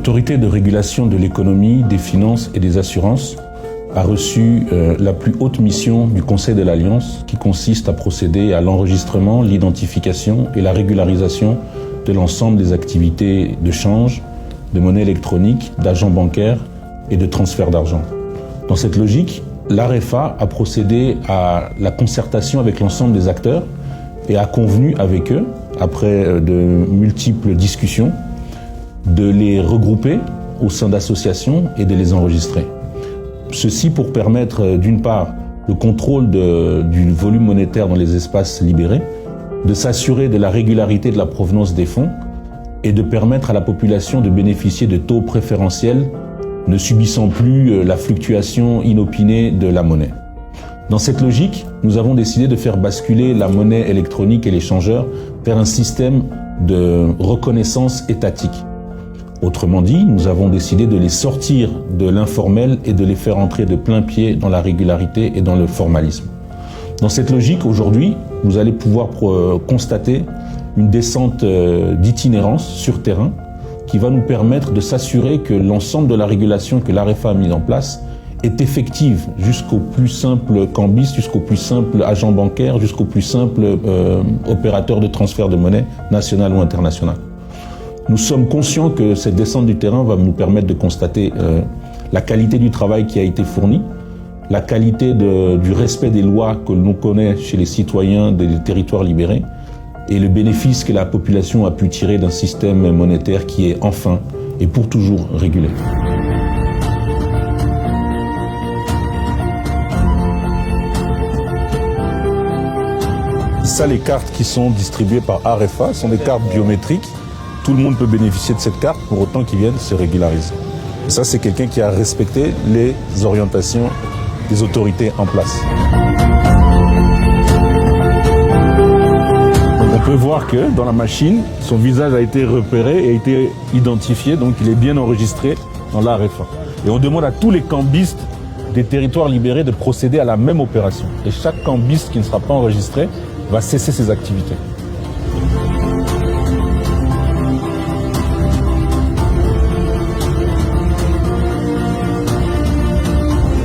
L'autorité de régulation de l'économie, des finances et des assurances a reçu la plus haute mission du Conseil de l'Alliance qui consiste à procéder à l'enregistrement, l'identification et la régularisation de l'ensemble des activités de change, de monnaie électronique, d'agents bancaires et de transfert d'argent. Dans cette logique, l'AREFA a procédé à la concertation avec l'ensemble des acteurs et a convenu avec eux, après de multiples discussions, de les regrouper au sein d'associations et de les enregistrer. Ceci pour permettre d'une part le contrôle du volume monétaire dans les espaces libérés, de s'assurer de la régularité de la provenance des fonds et de permettre à la population de bénéficier de taux préférentiels ne subissant plus la fluctuation inopinée de la monnaie. Dans cette logique, nous avons décidé de faire basculer la monnaie électronique et l'échangeur vers un système de reconnaissance étatique. Autrement dit, nous avons décidé de les sortir de l'informel et de les faire entrer de plein pied dans la régularité et dans le formalisme. Dans cette logique, aujourd'hui, vous allez pouvoir constater une descente d'itinérance sur terrain qui va nous permettre de s'assurer que l'ensemble de la régulation que l'AREFA a mise en place est effective jusqu'au plus simple cambiste, jusqu'au plus simple agent bancaire, jusqu'au plus simple opérateur de transfert de monnaie national ou international. Nous sommes conscients que cette descente du terrain va nous permettre de constater la qualité du travail qui a été fourni, la qualité du respect des lois que l'on connaît chez les citoyens des territoires libérés et le bénéfice que la population a pu tirer d'un système monétaire qui est enfin et pour toujours régulé. Ça, les cartes qui sont distribuées par AREFA sont des cartes biométriques. Tout le monde peut bénéficier de cette carte pour autant qu'ils viennent se régulariser. Et ça, c'est quelqu'un qui a respecté les orientations des autorités en place. Donc on peut voir que dans la machine, son visage a été repéré et a été identifié, donc il est bien enregistré dans l'AREFA. Et on demande à tous les cambistes des territoires libérés de procéder à la même opération. Et chaque cambiste qui ne sera pas enregistré va cesser ses activités.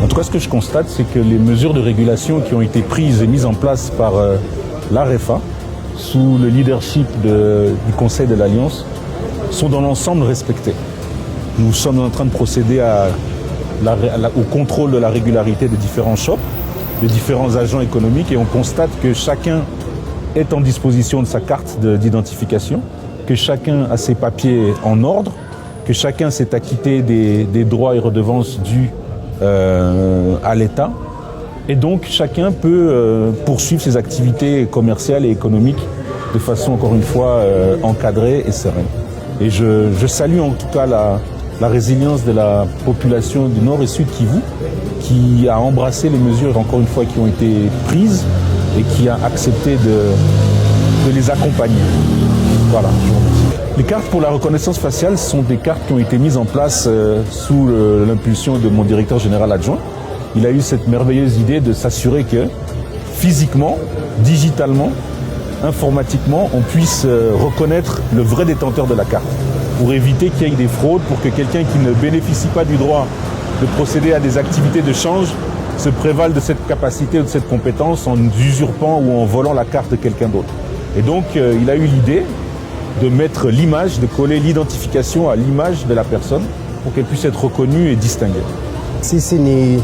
En tout cas, ce que je constate, c'est que les mesures de régulation qui ont été prises et mises en place par l'AREFA, sous le leadership du Conseil de l'Alliance, sont dans l'ensemble respectées. Nous sommes en train de procéder au contrôle de la régularité des différents shops, des différents agents économiques, et on constate que chacun est en disposition de sa carte d'identification, que chacun a ses papiers en ordre, que chacun s'est acquitté des droits et redevances dus à l'État, et donc chacun peut poursuivre ses activités commerciales et économiques de façon encore une fois encadrée et sereine. Et je salue en tout cas la résilience de la population du Nord et Sud Kivu qui a embrassé les mesures encore une fois qui ont été prises et qui a accepté de les accompagner. Voilà, je vous remercie. Les cartes pour la reconnaissance faciale sont des cartes qui ont été mises en place sous l'impulsion de mon directeur général adjoint. Il a eu cette merveilleuse idée de s'assurer que physiquement, digitalement, informatiquement, on puisse reconnaître le vrai détenteur de la carte pour éviter qu'il y ait des fraudes, pour que quelqu'un qui ne bénéficie pas du droit de procéder à des activités de change se prévale de cette capacité ou de cette compétence en usurpant ou en volant la carte de quelqu'un d'autre. Et donc, il a eu l'idée de mettre l'image, de coller l'identification à l'image de la personne pour qu'elle puisse être reconnue et distinguée. Sisi ni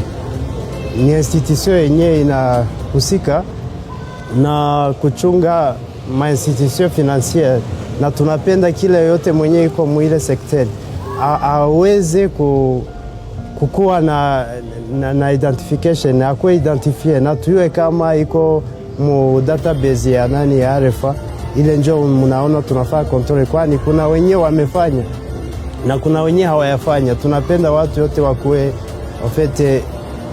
institution yenye inahusika na kuchunga mainstitution financiere na tunapenda kila yote mwenye iko mwile sekteri aweze kukuwa na identification, akuwe identifie na tuwe kama iko mu database ya nani ya AREFA. Ile njo mnaona tunafaa control, kwani kuna wenyewe wamefanya na kuna wenyewe hawayafanya. Tunapenda watu yote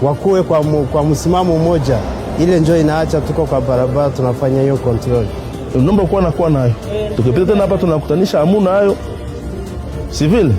wakuwe kwa msimamo mmoja. Ile njo inaacha tuko kwa barabara tunafanya hiyo control. Naomba kuwa nayo. Tukipita tena hapa tunakutanisha hamuna hayo. Civil.